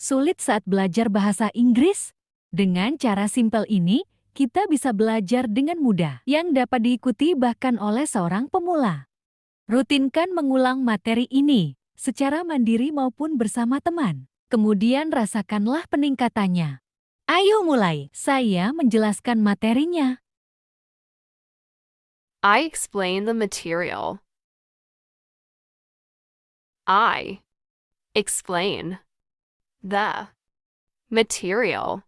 sulit saat belajar bahasa Inggris? Dengan cara simpel ini, kita bisa belajar dengan mudah yang dapat diikuti bahkan oleh seorang pemula. Rutinkan mengulang materi ini secara mandiri maupun bersama teman. Kemudian rasakanlah peningkatannya. Ayo mulai, saya menjelaskan materinya. I explain the material. I explain the material.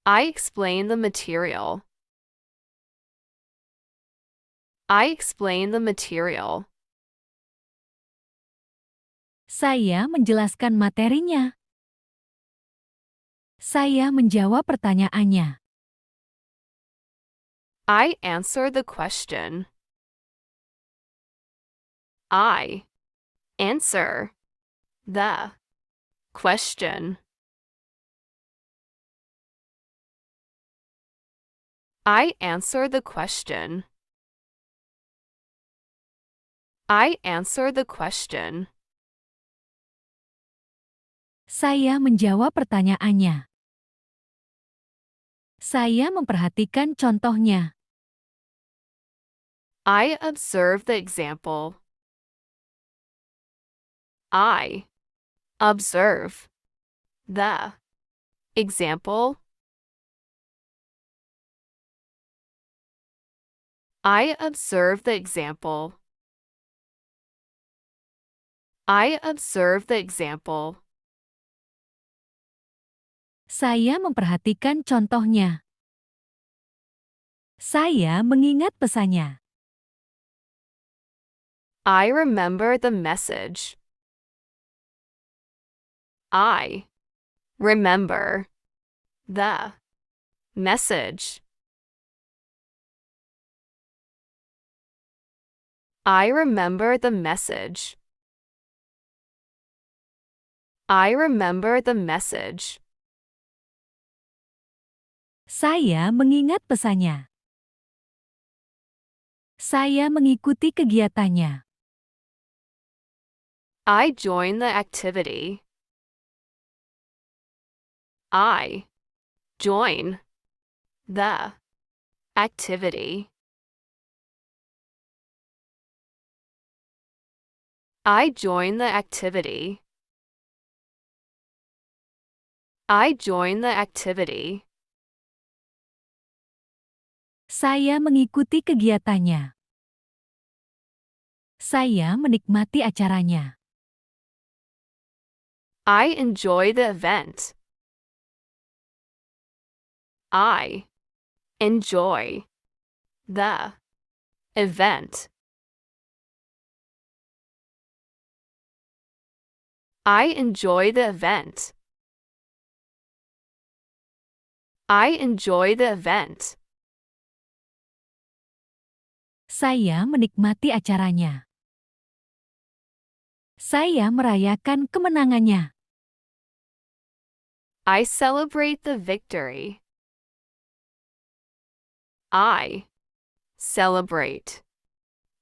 I explain the material. I explain the material. Saya menjelaskan materinya. Saya menjawab pertanyaannya. I answer the question. I answer the question. I answer the question. I answer the question. Saya menjawab pertanyaannya. Saya memperhatikan contohnya. I observe the example. I observe the example. I observe the example. I observe the example. Saya memperhatikan contohnya. Saya mengingat pesannya. I remember the message. I remember the message. I remember the message. I remember the message. Saya mengingat pesannya. Saya mengikuti kegiatannya. I join the activity. I join the activity. I join the activity. I join the activity. Saya mengikuti kegiatannya. Saya menikmati acaranya. I enjoy the event. I enjoy the event. I enjoy the event. I enjoy the event. Saya menikmati acaranya. Saya merayakan kemenangannya. I celebrate the victory. I celebrate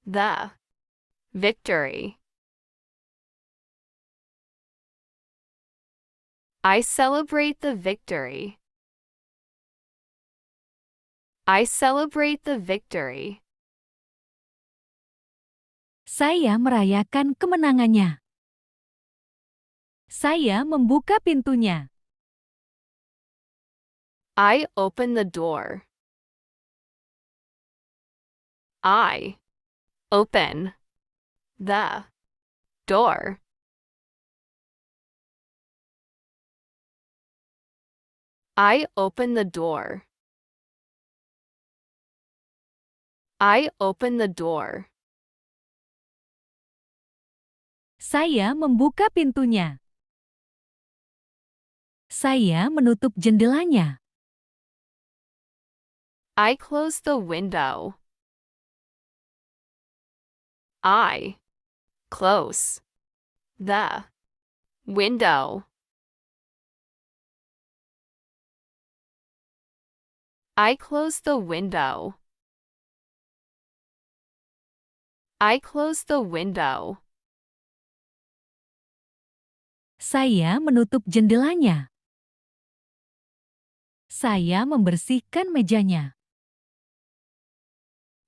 the victory. I celebrate the victory. I celebrate the victory. Saya merayakan kemenangannya. Saya membuka pintunya. I open the door. I open the door. I open the door. I open the door. Saya membuka pintunya. Saya menutup jendelanya. I close the window. I close the window. I close the window. I close the window. Saya menutup jendelanya. Saya membersihkan mejanya.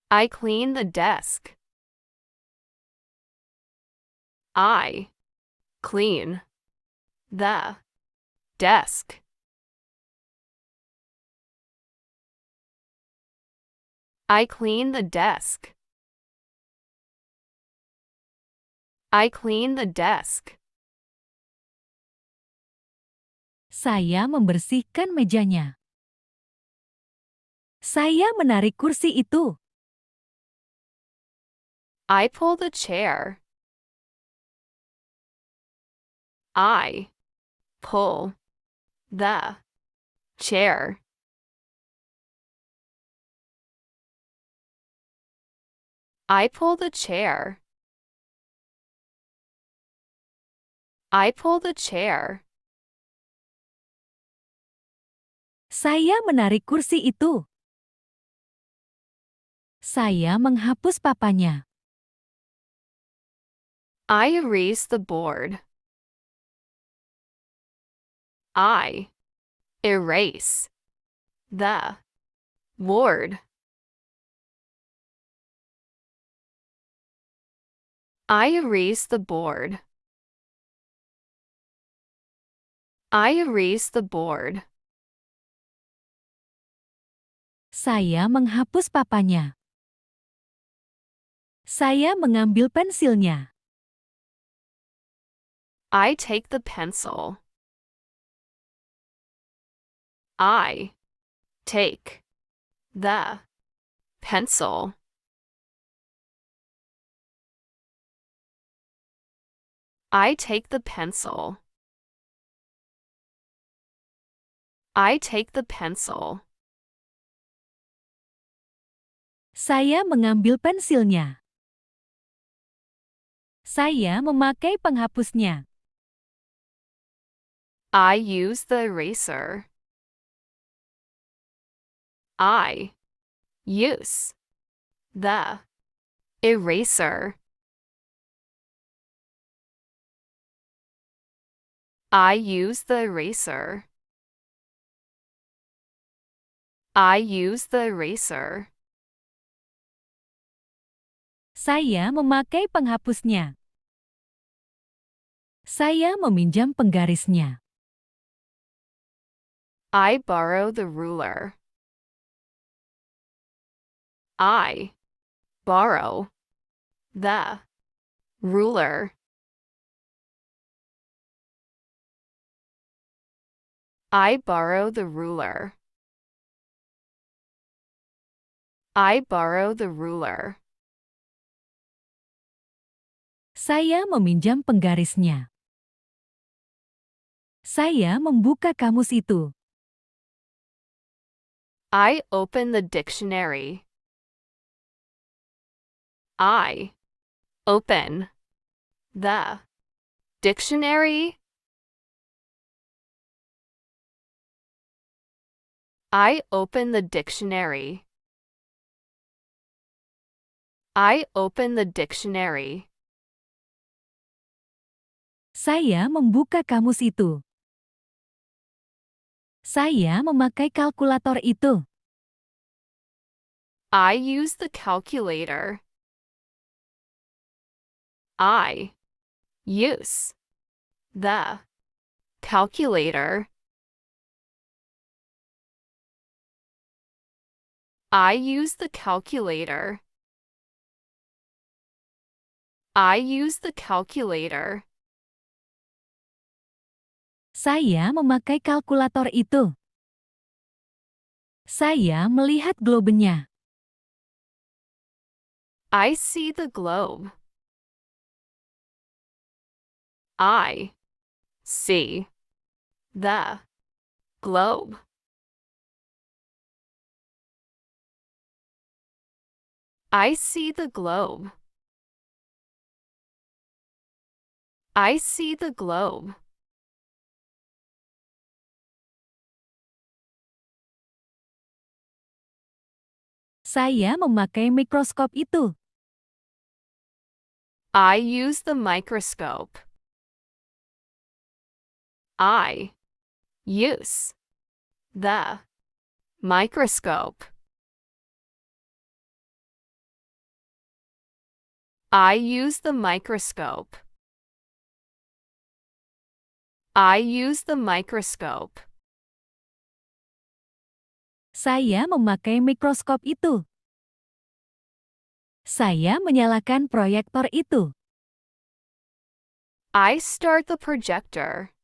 I clean the desk. I clean the desk. I clean the desk. I clean the desk. Saya membersihkan mejanya. Saya menarik kursi itu. I pull the chair. I pull the chair. I pull the chair. I pull the chair. Saya menarik kursi itu. Saya menghapus papanya. I erase the board. I erase the board. I erase the board. I erase the board. Saya menghapus papanya. Saya mengambil pensilnya. I take the pencil. I take the pencil. I take the pencil. I take the pencil. Saya mengambil pensilnya. Saya memakai penghapusnya. I use the eraser. I use the eraser. I use the eraser. I use the eraser. Saya memakai penghapusnya. Saya meminjam penggarisnya. I borrow the ruler. I borrow the ruler. I borrow the ruler. I borrow the ruler. Saya meminjam penggarisnya. Saya membuka kamus itu. I open the dictionary. I open the dictionary. I open the dictionary. I open the dictionary. Saya membuka kamus itu. Saya memakai kalkulator itu. I use the calculator. I use the calculator. I use the calculator. I use the calculator. Saya memakai kalkulator itu. Saya melihat globenya. I see the globe. I see the globe. I see the globe. I see the globe. Saya memakai mikroskop itu. I use the microscope. I use the microscope. I use the microscope. I use the microscope. Saya memakai mikroskop itu. Saya menyalakan proyektor itu. I start the projector.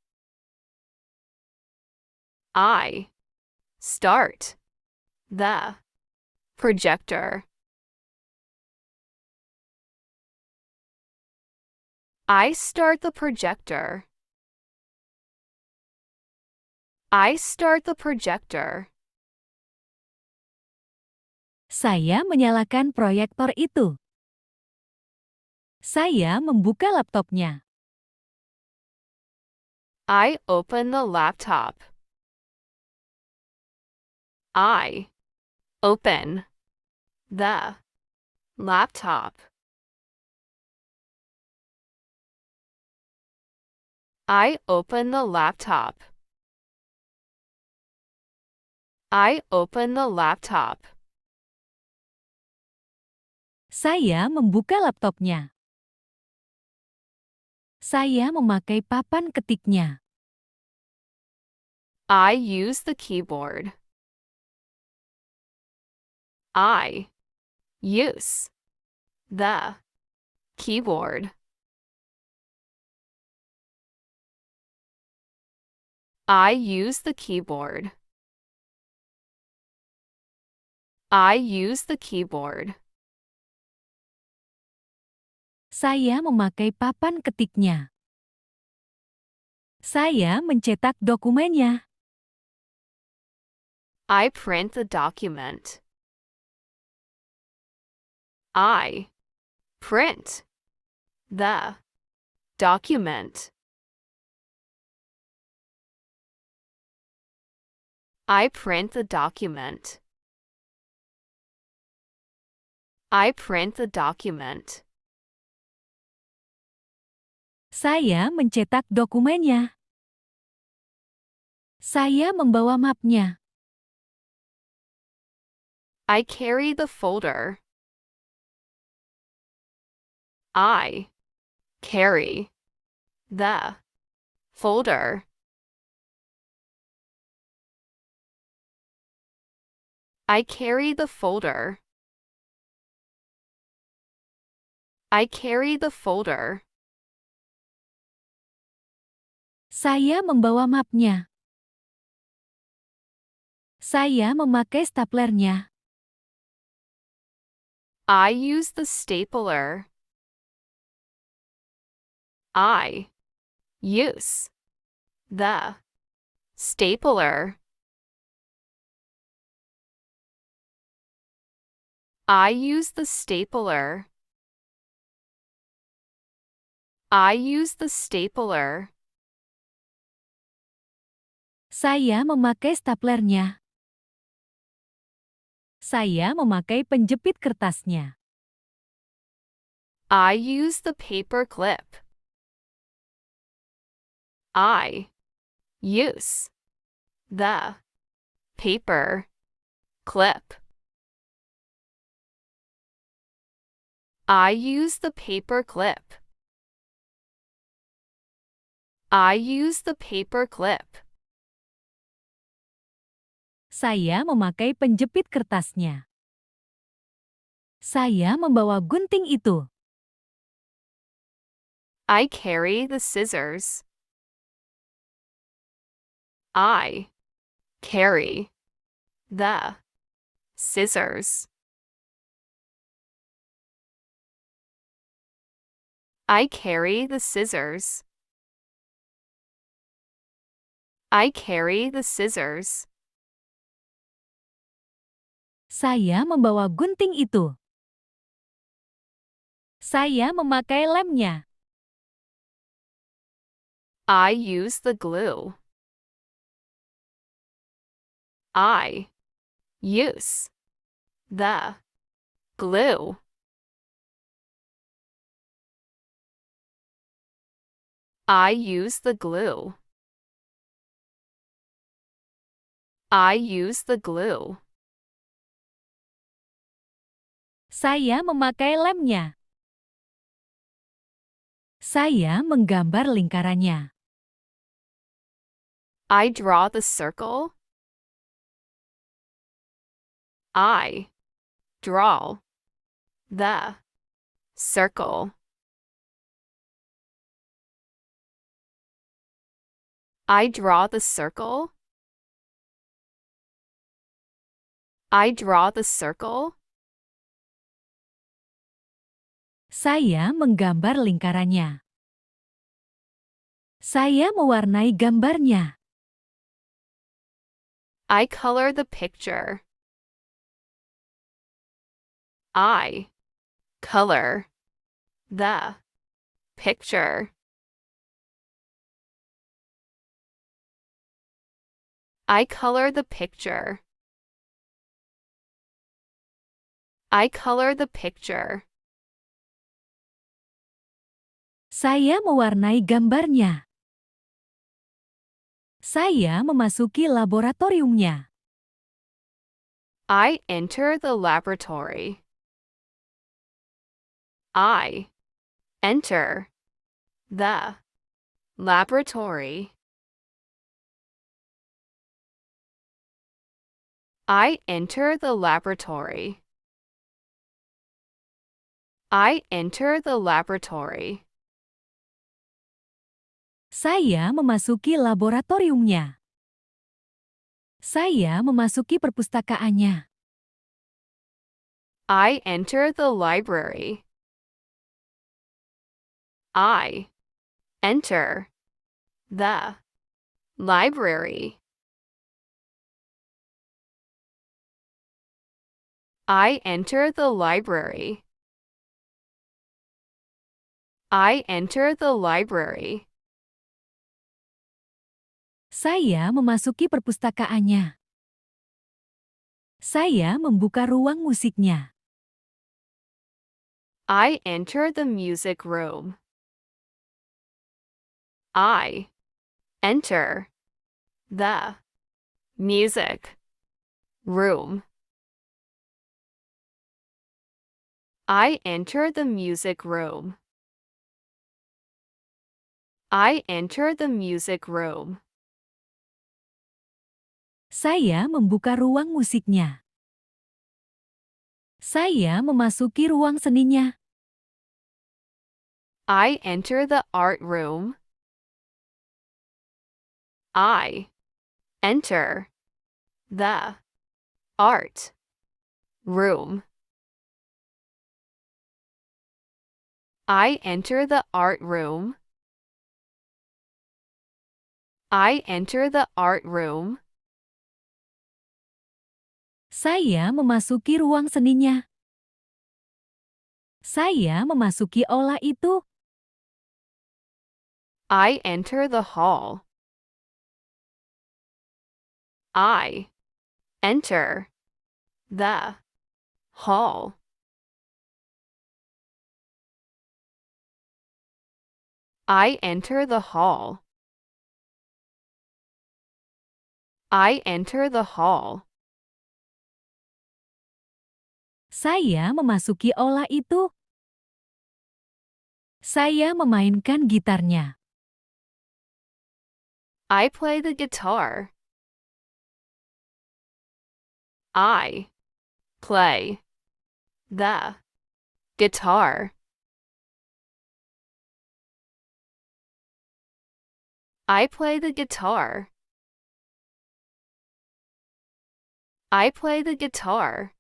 I start the projector. I start the projector. I start the projector. Saya menyalakan proyektor itu. Saya membuka laptopnya. I open the laptop. I open the laptop. I open the laptop. I open the laptop. Saya membuka laptopnya. Saya memakai papan ketiknya. I use the keyboard. I use the keyboard. I use the keyboard. I use the keyboard. Saya memakai papan ketiknya. Saya mencetak dokumennya. I print the document. I print the document. I print the document. I print the document. Saya mencetak dokumennya. Saya membawa mapnya. I carry the folder. I carry the folder. I carry the folder. I carry the folder. Saya membawa mapnya. Saya memakai staplernya. I use the stapler. I use the stapler. I use the stapler. I use the stapler. Saya memakai staplernya. Saya memakai penjepit kertasnya. I use the paper clip. I use the paper clip. I use the paper clip. I use the paper clip. Saya memakai penjepit kertasnya. Saya membawa gunting itu. I carry the scissors. I carry the scissors. I carry the scissors. I carry the scissors. Saya membawa gunting itu. Saya memakai lemnya. I use the glue. I use the glue. I use the glue. I use the glue. Saya memakai lemnya. Saya menggambar lingkarannya. I draw the circle. I draw the circle. I draw the circle. I draw the circle. Saya menggambar lingkarannya. Saya mewarnai gambarnya. I color the picture. I color the picture. I color the picture. I color the picture. Saya mewarnai gambarnya. Saya memasuki laboratoriumnya. I enter the laboratory. I enter the laboratory. I enter the laboratory. I enter the laboratory. Saya memasuki laboratoriumnya. Saya memasuki perpustakaannya. I enter the library. I enter the library. I enter the library. I enter the library. Saya memasuki perpustakaannya. Saya membuka ruang musiknya. I enter the music room. I enter the music room. I enter the music room. I enter the music room. Saya membuka ruang musiknya. Saya memasuki ruang seninya. I enter the art room. I enter the art room. I enter the art room. I enter the art room. Saya memasuki ruang seninya. Saya memasuki aula itu. I enter the hall. I enter the hall. I enter the hall. I enter the hall. Saya memasuki aula itu. Saya memainkan gitarnya. I play the guitar. I play the guitar. I play the guitar. I play the guitar.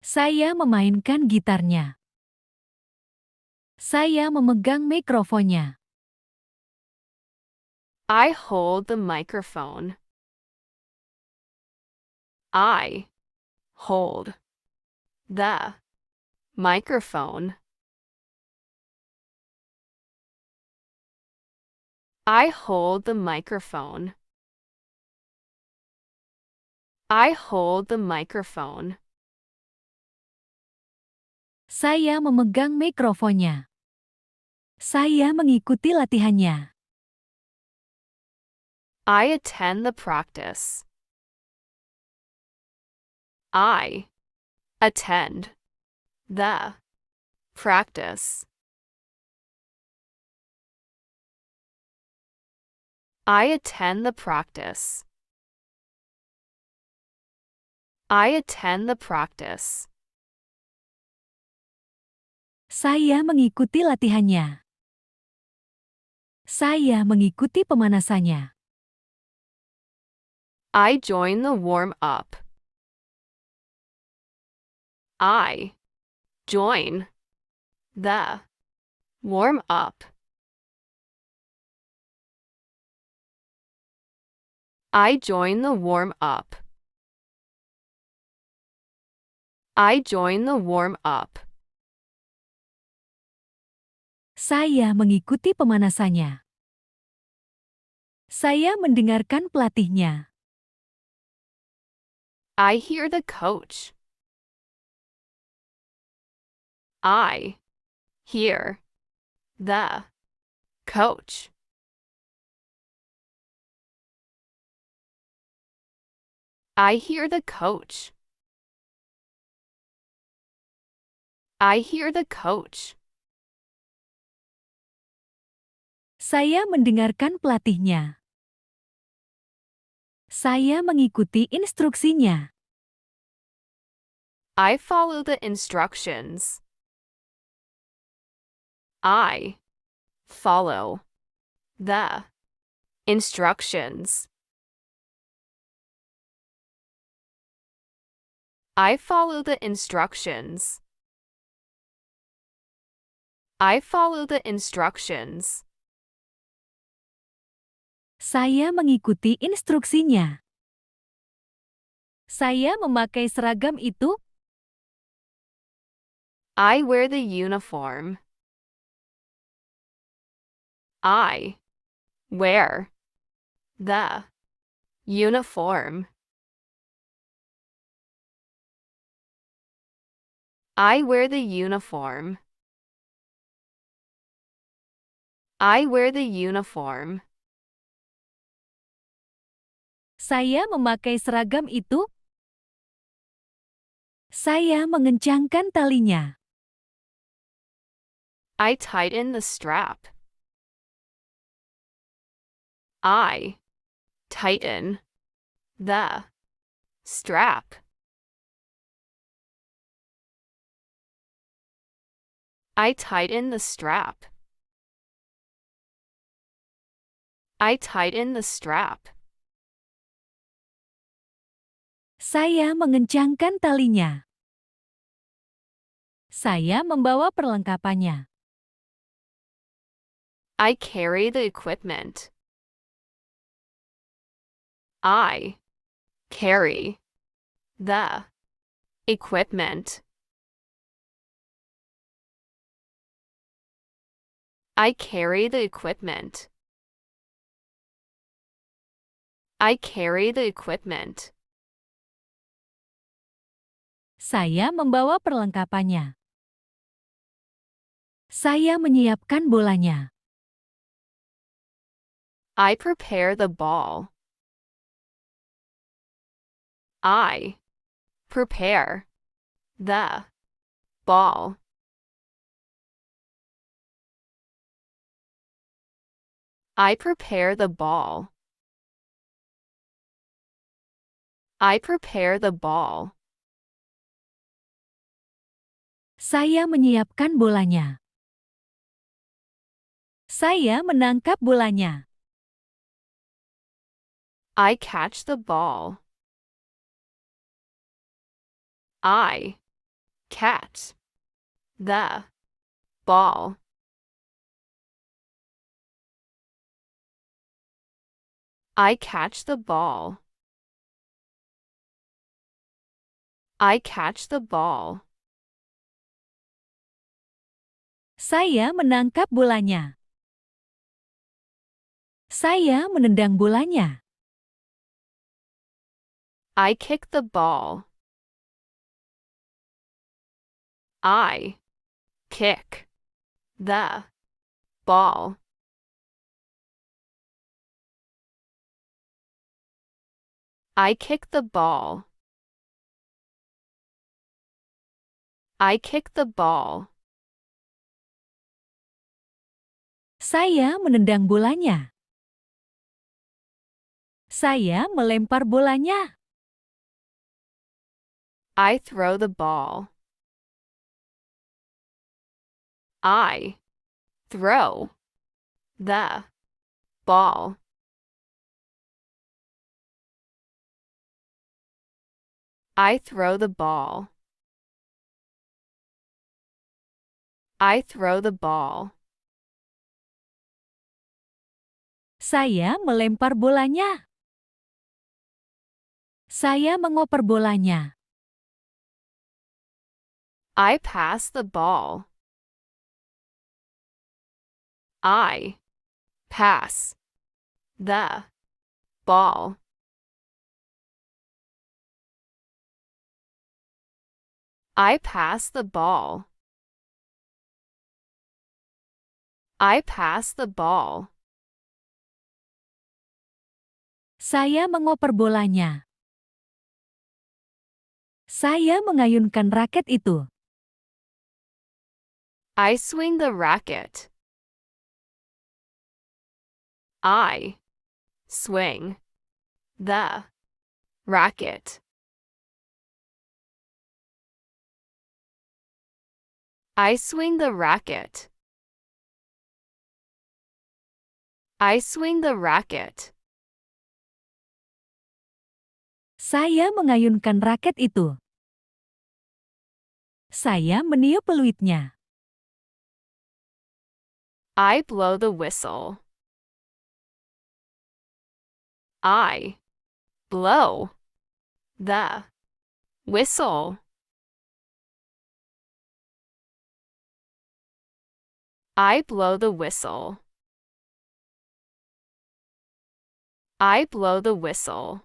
Saya memainkan gitarnya. Saya memegang mikrofonnya. I hold the microphone. I hold the microphone. I hold the microphone. I hold the microphone. Saya memegang mikrofonnya. Saya mengikuti latihannya. I attend the practice. I attend the practice. I attend the practice. I attend the practice. Saya mengikuti latihannya. Saya mengikuti pemanasannya. I join the warm-up. I join the warm-up. I join the warm-up. I join the warm-up. Saya mengikuti pemanasannya. Saya mendengarkan pelatihnya. I hear the coach. I hear the coach. I hear the coach. I hear the coach. Saya mendengarkan pelatihnya. Saya mengikuti instruksinya. I follow the instructions. I follow the instructions. I follow the instructions. I follow the instructions. Saya mengikuti instruksinya. Saya memakai seragam itu. I wear the uniform. I wear the uniform. I wear the uniform. I wear the uniform. Saya memakai seragam itu. Saya mengencangkan talinya. I tighten the strap. I tighten the strap. I tighten the strap. I tighten the strap. Saya mengencangkan talinya. Saya membawa perlengkapannya. I carry the equipment. I carry the equipment. I carry the equipment. I carry the equipment. Saya membawa perlengkapannya. Saya menyiapkan bolanya. I prepare the ball. I prepare the ball. I prepare the ball. I prepare the ball. Saya menyiapkan bolanya. Saya menangkap bolanya. I catch the ball. I catch the ball. I catch the ball. I catch the ball. Saya menangkap bolanya. Saya menendang bolanya. I kick the ball. I kick the ball. I kick the ball. I kick the ball. Saya menendang bolanya. Saya melempar bolanya. I throw the ball. I throw the ball. I throw the ball. I throw the ball. Saya melempar bolanya. Saya mengoper bolanya. I pass the ball. I pass the ball. I pass the ball. I pass the ball. Saya mengoper bolanya. Saya mengayunkan raket itu. I swing the racket. I swing the racket. I swing the racket. I swing the racket. Saya mengayunkan raket itu. Saya meniup peluitnya. I blow the whistle. I blow the whistle. I blow the whistle. I blow the whistle.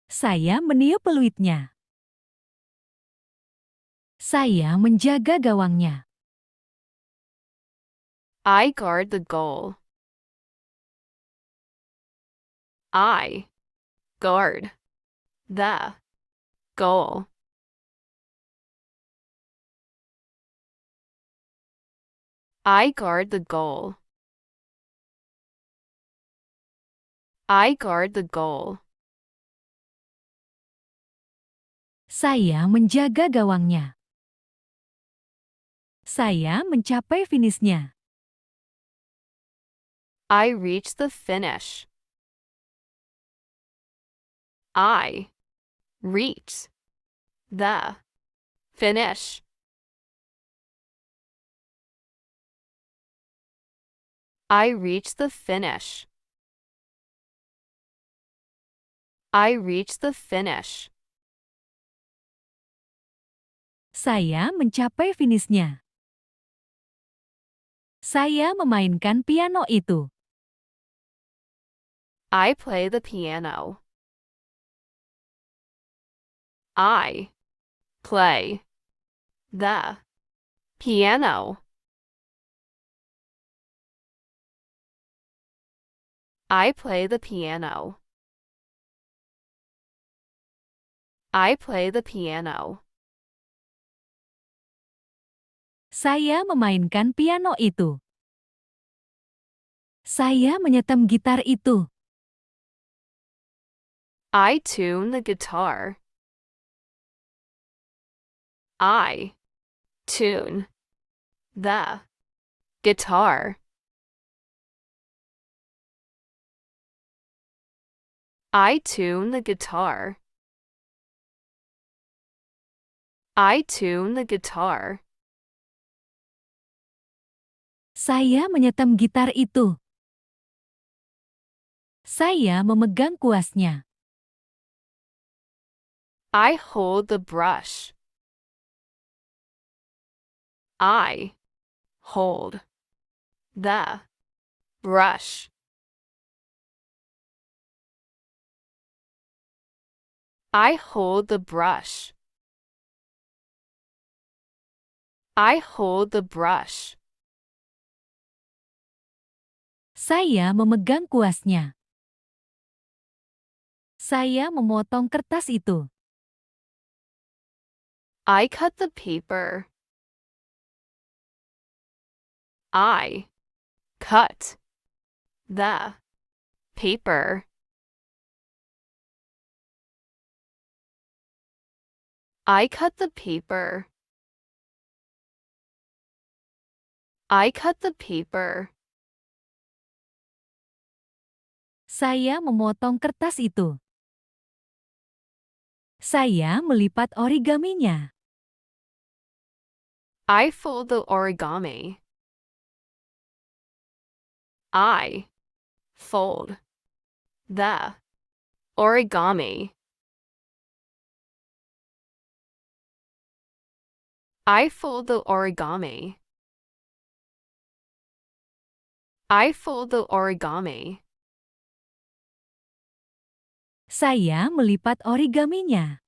Saya meniup peluitnya. Saya menjaga gawangnya. I guard the goal. I guard the goal. I guard the goal. I guard the goal. Saya menjaga gawangnya. Saya mencapai finishnya. I reach the finish. I reach the finish. I reach the finish. I reach the finish. Saya mencapai finishnya. Saya memainkan piano itu. I play the piano. I play the piano. I play the piano. I play the piano. Saya memainkan piano itu. Saya menyetem gitar itu. I tune the guitar. I tune the guitar. I tune the guitar. I tune the guitar. Saya menyetem gitar itu. Saya memegang kuasnya. I hold the brush. I hold the brush. I hold the brush. I hold the brush. Saya memegang kuasnya. Saya memotong kertas itu. I cut the paper. I cut the paper. I cut the paper. I cut the paper. Saya memotong kertas itu. Saya melipat origaminya. I fold the origami. I fold the origami. I fold the origami. I fold the origami. Saya melipat origaminya.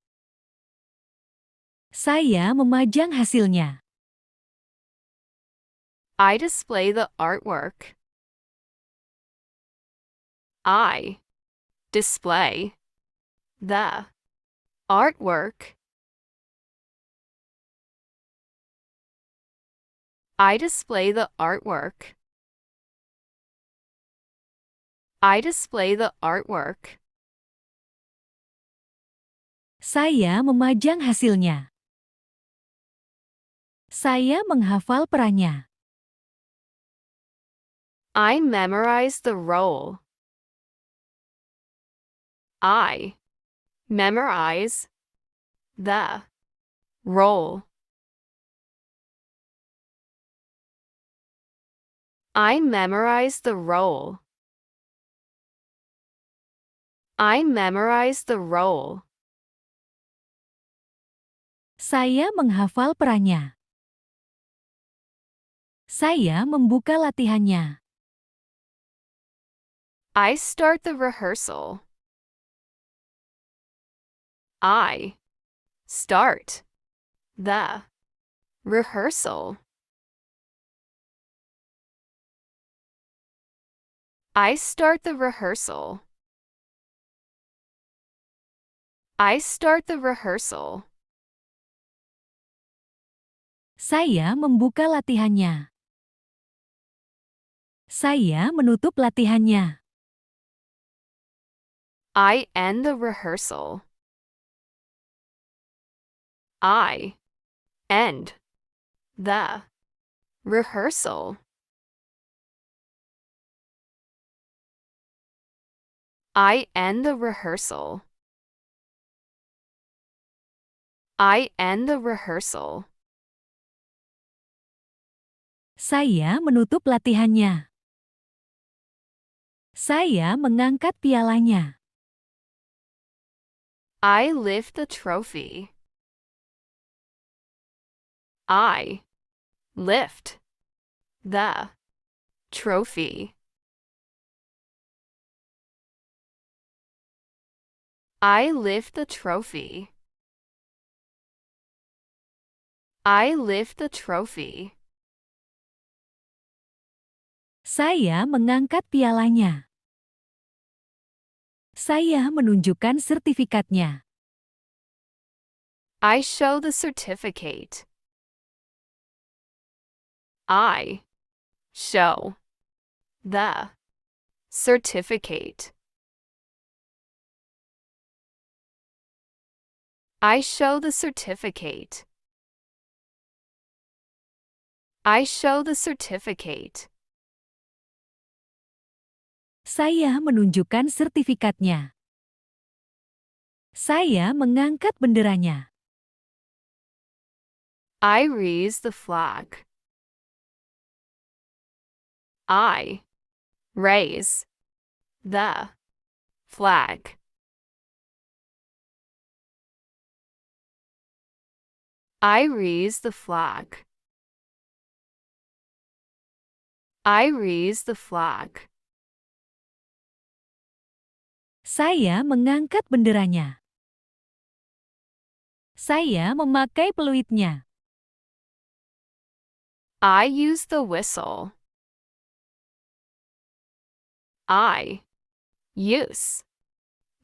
Saya memajang hasilnya. I display the artwork. I display the artwork. I display the artwork. I display the artwork. Saya memajang hasilnya. Saya menghafal perannya. I memorize the role. I memorize the role. I memorize the role. I memorize the role. Saya menghafal perannya. Saya membuka latihannya. I start the rehearsal. I start the rehearsal. I start the rehearsal. I start the rehearsal. Saya membuka latihannya. Saya menutup latihannya. I end the rehearsal. I end the rehearsal. I end the rehearsal. I end the rehearsal. Saya menutup latihannya. Saya mengangkat pialanya. I lift the trophy. I lift the trophy. I lift the trophy. I lift the trophy. Saya mengangkat pialanya. Saya menunjukkan sertifikatnya. I show the certificate. I show the certificate. I show the certificate. I show the certificate. Saya menunjukkan sertifikatnya. Saya mengangkat benderanya. I raise the flag. I raise the flag. I raise the flag. I raise the flag. Saya mengangkat benderanya. Saya memakai peluitnya. I use the whistle. I use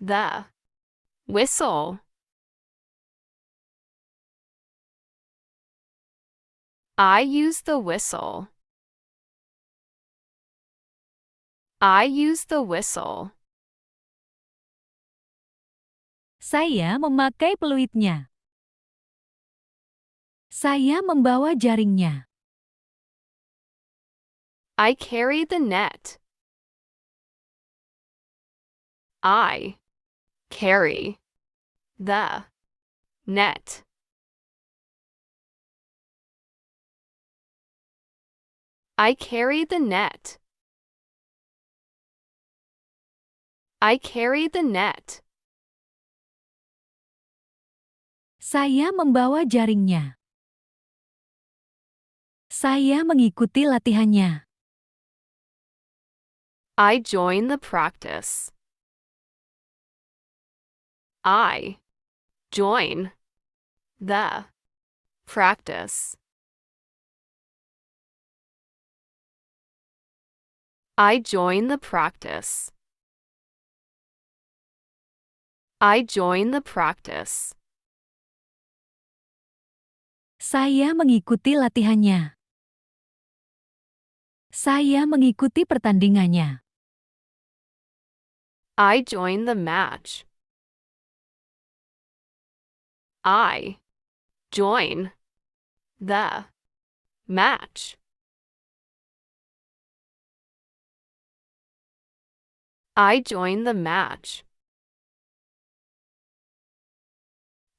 the Whistle. I use the whistle. I use the whistle. Saya memakai peluitnya. Saya membawa jaringnya. I carry the net. I carry the net. I carry the net. I carry the net. Saya membawa jaringnya. Saya mengikuti latihannya. I join the practice. I join the practice. I join the practice. I join the practice. Saya mengikuti latihannya. Saya mengikuti pertandingannya. I join the match. I join the match. I join the match.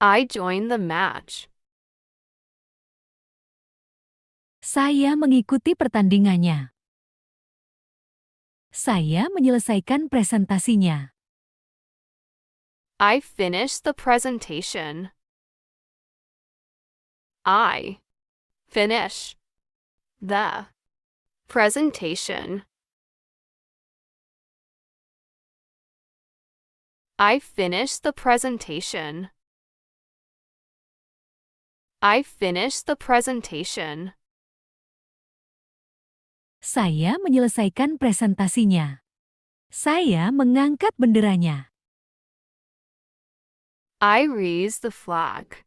I join the match. Saya mengikuti pertandingannya. Saya menyelesaikan presentasinya. I finish the presentation. I finish the presentation. I finish the presentation. I finish the presentation. Saya menyelesaikan presentasinya. Saya mengangkat benderanya. I raise the flag.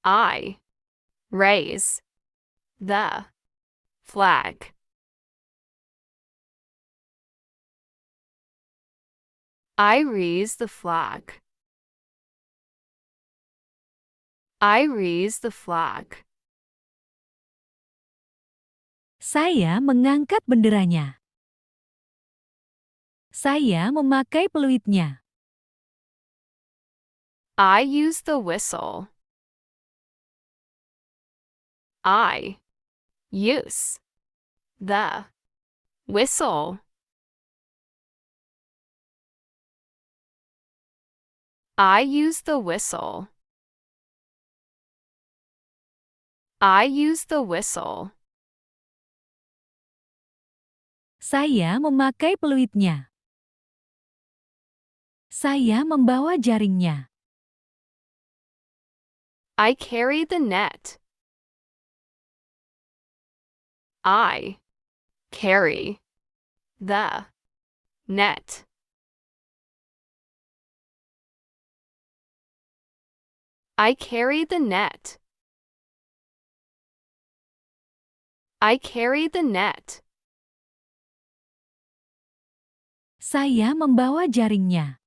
I raise the flag. I raise the flag. I raise the flag. Saya mengangkat benderanya. Saya memakai peluitnya. I use the whistle. I use the whistle. I use the whistle. I use the whistle. Saya memakai peluitnya. Saya membawa jaringnya. I carry the net. I carry the net. I carry the net. I carry the net. Saya membawa jaringnya.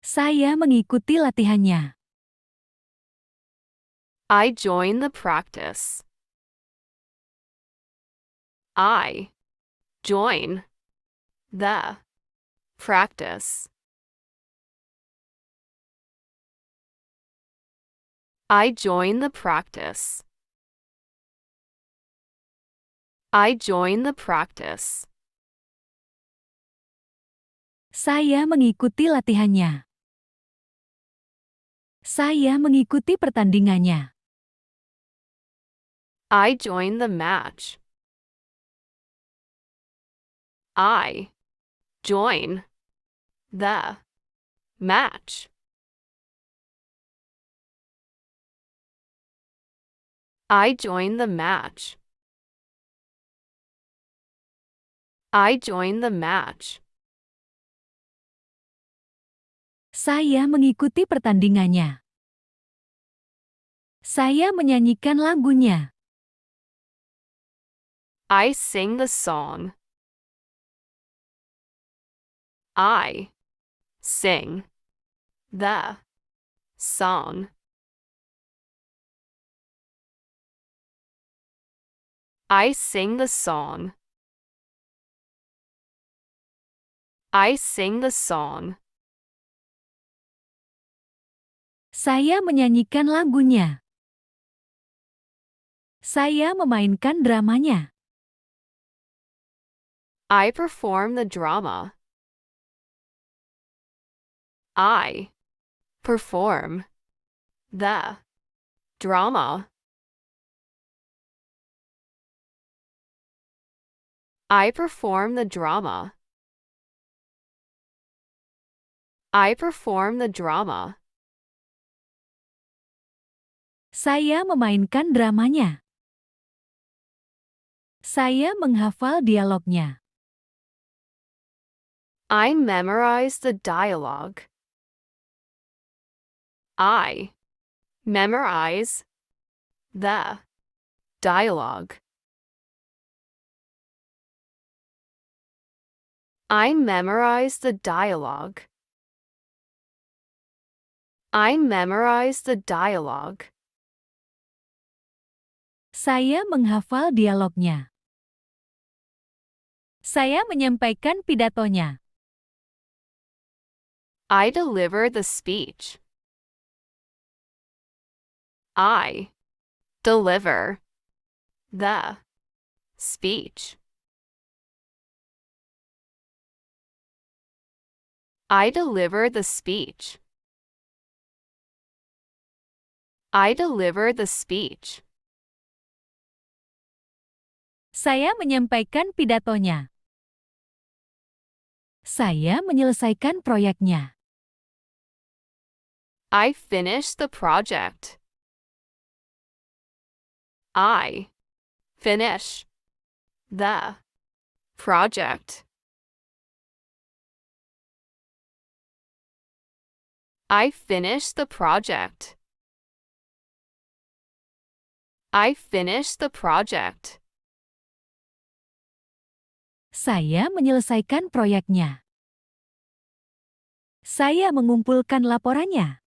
Saya mengikuti latihannya. I join the practice. I join the practice. I join the practice. I join the practice. Saya mengikuti latihannya. Saya mengikuti pertandingannya. I join the match. I join the match. I join the match. I join the match. Saya mengikuti pertandingannya. Saya menyanyikan lagunya. I sing the song. I sing the song. I sing the song. I sing the song. Saya menyanyikan lagunya. Saya memainkan dramanya. I perform the drama. I perform the drama. I perform the drama. I perform the drama. Saya memainkan dramanya. Saya menghafal dialognya. I memorize the dialogue. I memorize the dialogue. I memorize the dialogue. I memorize the dialogue. Saya menghafal dialognya. Saya menyampaikan pidatonya. I deliver the speech. I deliver the speech. I deliver the speech. I deliver the speech. Saya menyampaikan pidatonya. Saya menyelesaikan proyeknya. I finish the project. I finish the project. I finish the project. I finish the project. Saya menyelesaikan proyeknya. Saya mengumpulkan laporannya.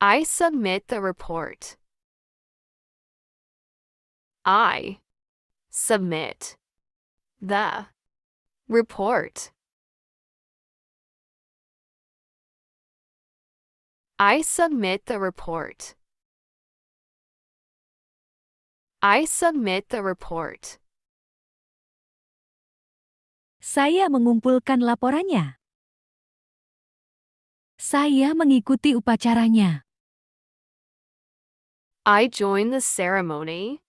I submit the report. I submit the report. I submit the report. I submit the report. Saya mengumpulkan laporannya. Saya mengikuti upacaranya. I join the ceremony.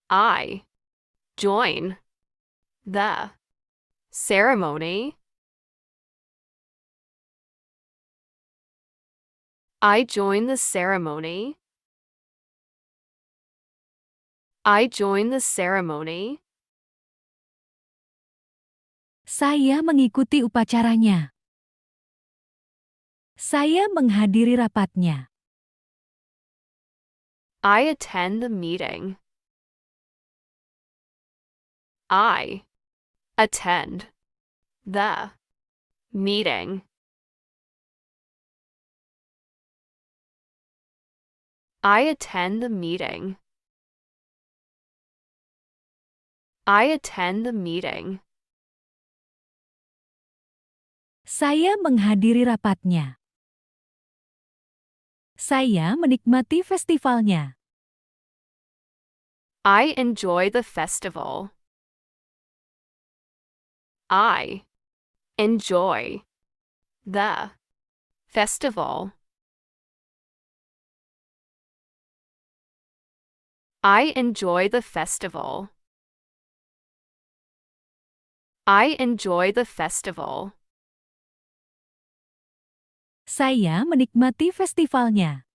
I join the ceremony. I join the ceremony. I join the ceremony. Saya mengikuti upacaranya. Saya menghadiri rapatnya. I attend the meeting. I attend the meeting. I attend the meeting. I attend the meeting. Saya menghadiri rapatnya. Saya menikmati festivalnya. I enjoy the festival. I enjoy the festival. I enjoy the festival. I enjoy the festival. Saya menikmati festivalnya.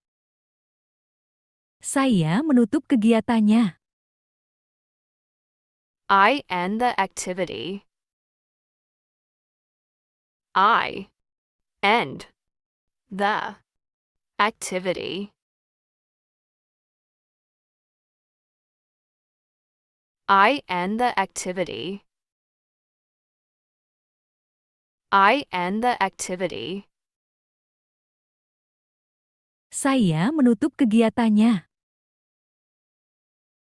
Saya menutup kegiatannya. I end the activity. I end the activity. I end the activity. I end the activity. Saya menutup kegiatannya.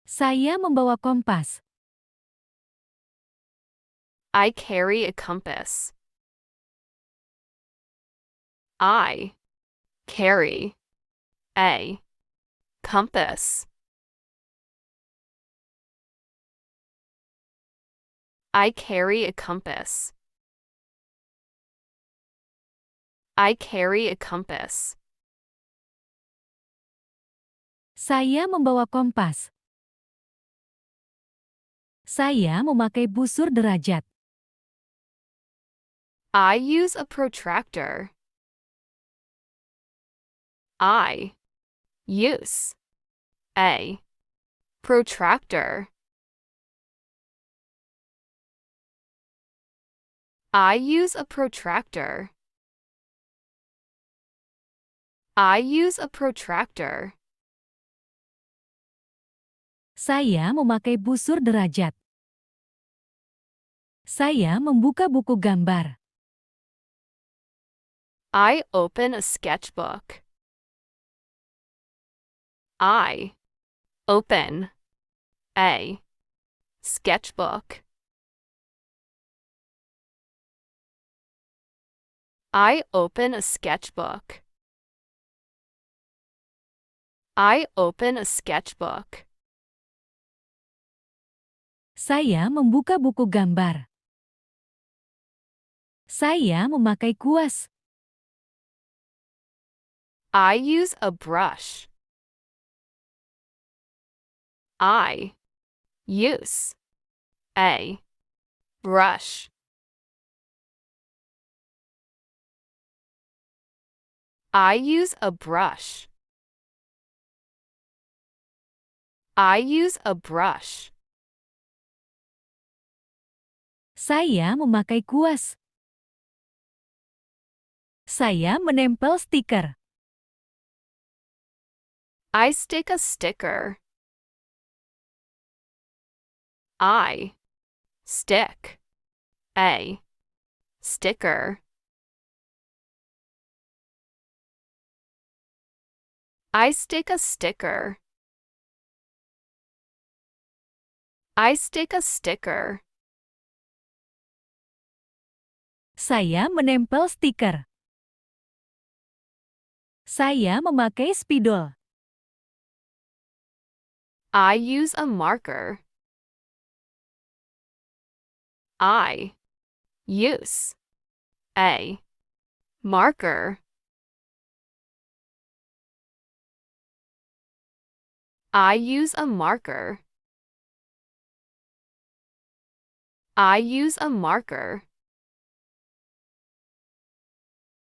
Saya membawa kompas. I carry a compass. I carry a compass. I carry a compass. I carry a compass. Saya membawa kompas. Saya memakai busur derajat. I use a protractor. I use a protractor. I use a protractor. I use a protractor. Saya memakai busur derajat. Saya membuka buku gambar. I open a sketchbook. I open a sketchbook. I open a sketchbook. I open a sketchbook. Saya membuka buku gambar. Saya memakai kuas. I use a brush. I use a brush. I use a brush. I use a brush. Saya memakai kuas. Saya menempel stiker. I stick a sticker. I stick a sticker. I stick a sticker. I stick a sticker. Saya menempel stiker. Saya memakai spidol. I use a marker. I use a marker. I use a marker. I use a marker.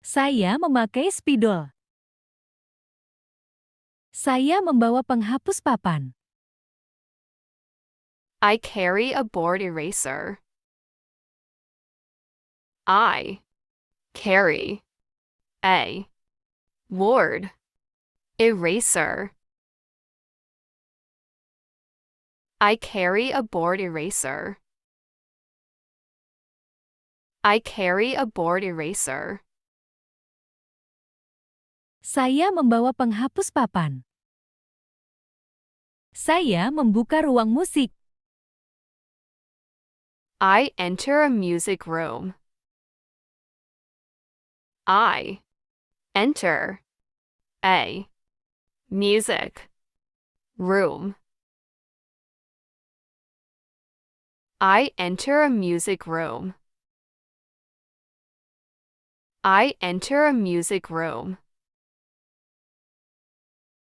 Saya memakai spidol. Saya membawa penghapus papan. I carry a board eraser. I carry a board eraser. I carry a board eraser. I carry a board eraser. Saya membawa penghapus papan. Saya membuka ruang musik. I enter a music room. I enter a music room. I enter a music room. I enter a music room.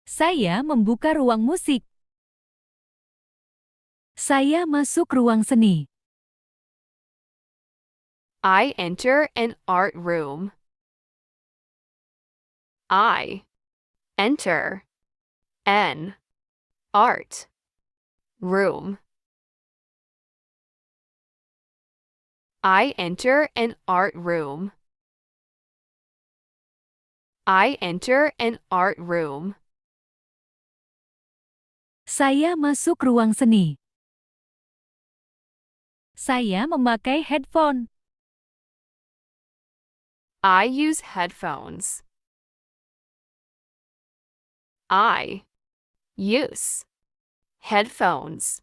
Saya membuka ruang musik. Saya masuk ruang seni. I enter an art room. I enter an art room. I enter an art room. I enter an art room. Saya masuk ruang seni. Saya memakai headphone. I use headphones. I use headphones.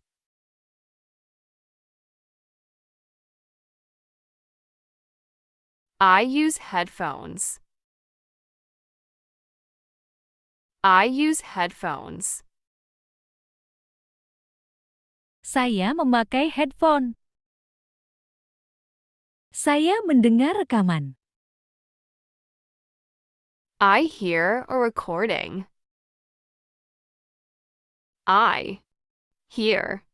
I use headphones. I use headphones. Saya memakai headphone. Saya mendengar rekaman. I hear a recording. I hear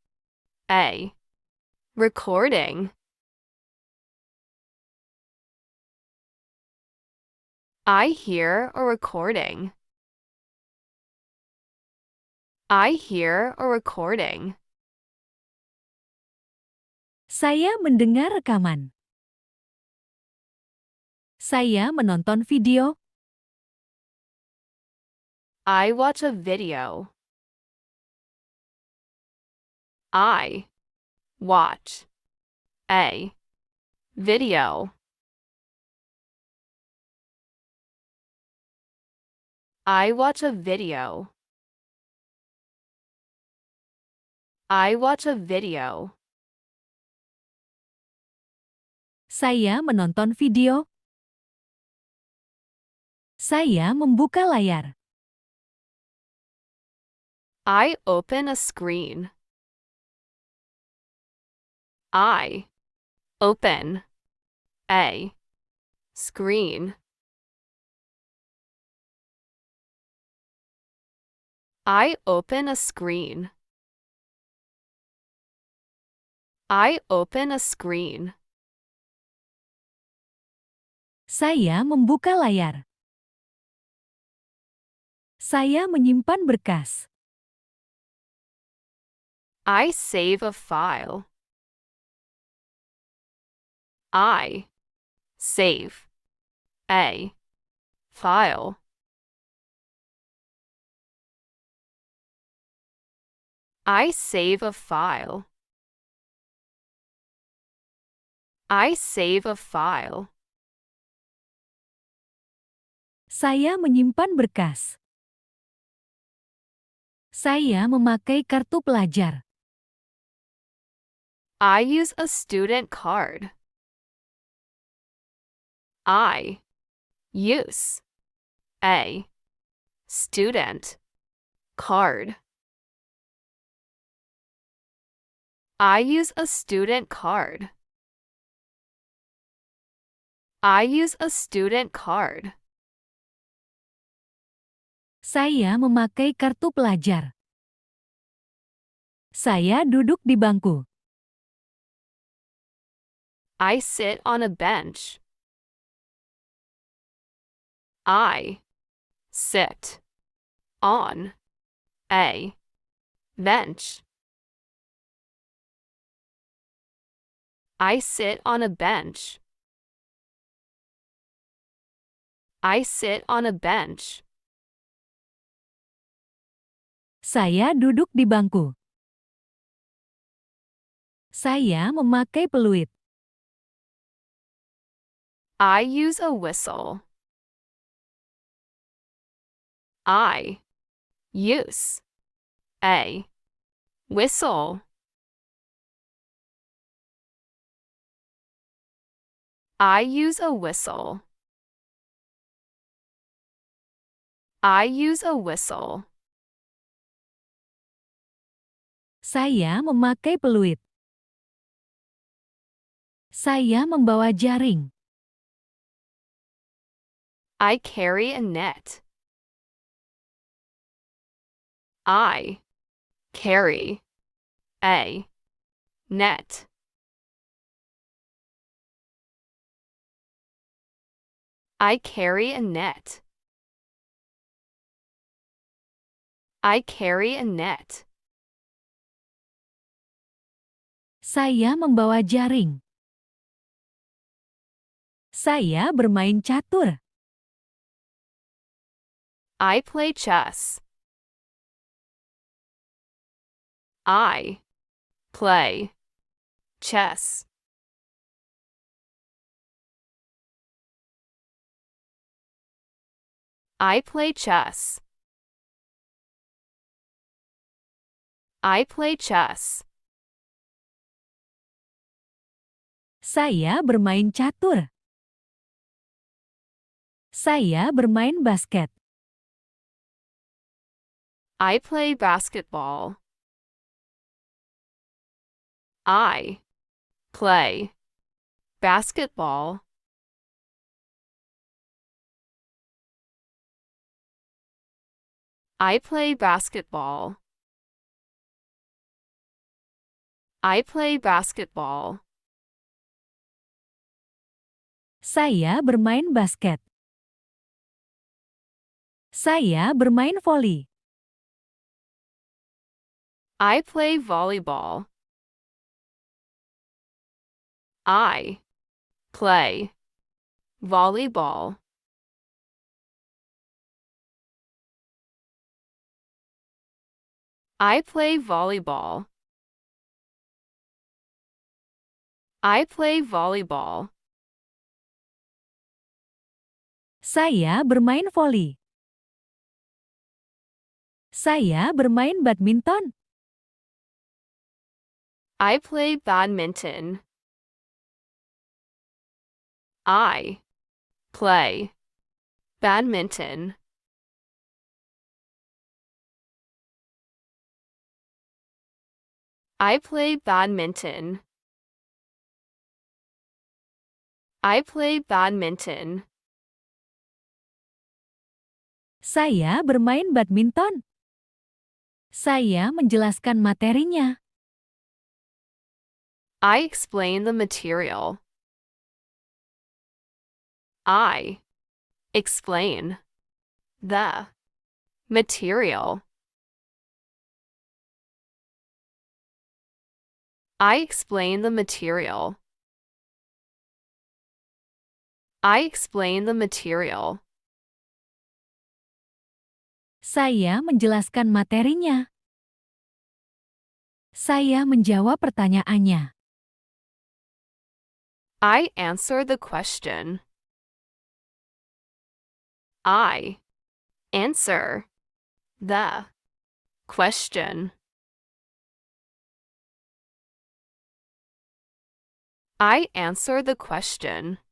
a recording. I hear a recording. I hear a recording. Saya mendengar rekaman. Saya menonton video. I watch a video. I watch a video. I watch a video. I watch a video. Saya menonton video. Saya membuka layar. I open a screen. I open a screen. I open a screen. I open a screen. Saya membuka layar. Saya menyimpan berkas. I save a file. I save a file. I save a file. I save a file. Saya menyimpan berkas. Saya memakai kartu pelajar. I use a student card. I use a student card. I use a student card. I use a student card. Saya memakai kartu pelajar. Saya duduk di bangku. I sit on a bench. I sit on a bench. I sit on a bench. I sit on a bench. Saya duduk di bangku. Saya memakai peluit. I use a whistle. I use a whistle. I use a whistle. I use a whistle. Saya memakai peluit. Saya membawa jaring. I carry a net. I carry a net. I carry a net. I carry a net. Saya membawa jaring. Saya bermain catur. I play chess. I play chess. I play chess. I play chess. Saya bermain catur. Saya bermain basket. I play basketball. I play basketball. I play basketball. I play basketball. Saya bermain basket. Saya bermain voli. I play volleyball. I play volleyball. I play volleyball. I play volleyball. Saya bermain voli. Saya bermain badminton. I play badminton. I play badminton. I play badminton. I play badminton. Saya bermain badminton. Saya menjelaskan materinya. I explain the material. I explain the material. I explain the material. I explain the material. Saya menjelaskan materinya. Saya menjawab pertanyaannya. I answer the question. I answer the question. I answer the question.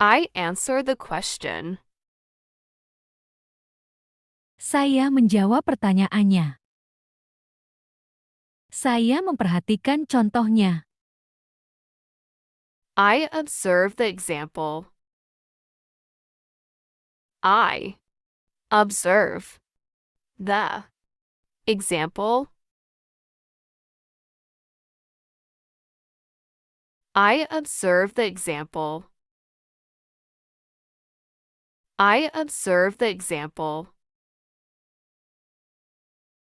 I answer the question. Saya menjawab pertanyaannya. Saya memperhatikan contohnya. I observe the example. I observe the example. I observe the example. I observe the example.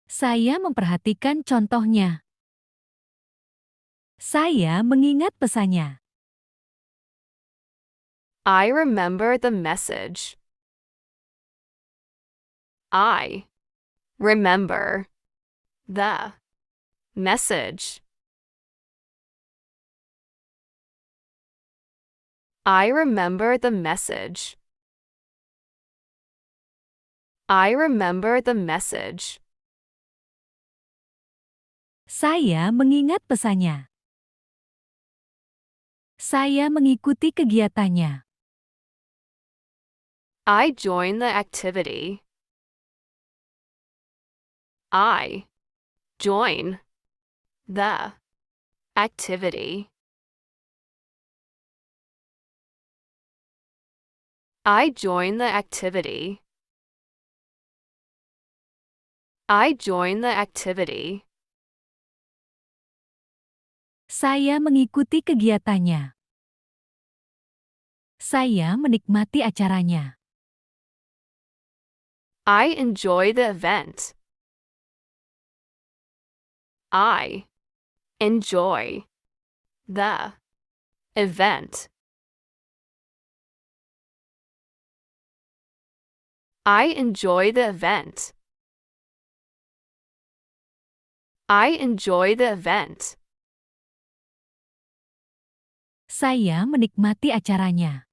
Saya memperhatikan contohnya. Saya mengingat pesannya. I remember the message. I remember the message. I remember the message. I remember the message. Saya mengingat pesannya. Saya mengikuti kegiatannya. I join the activity. I join the activity. I join the activity. I join the activity. Saya mengikuti kegiatannya. Saya menikmati acaranya. I enjoy the event. I enjoy the event. I enjoy the event. I enjoy the event. Saya menikmati acaranya.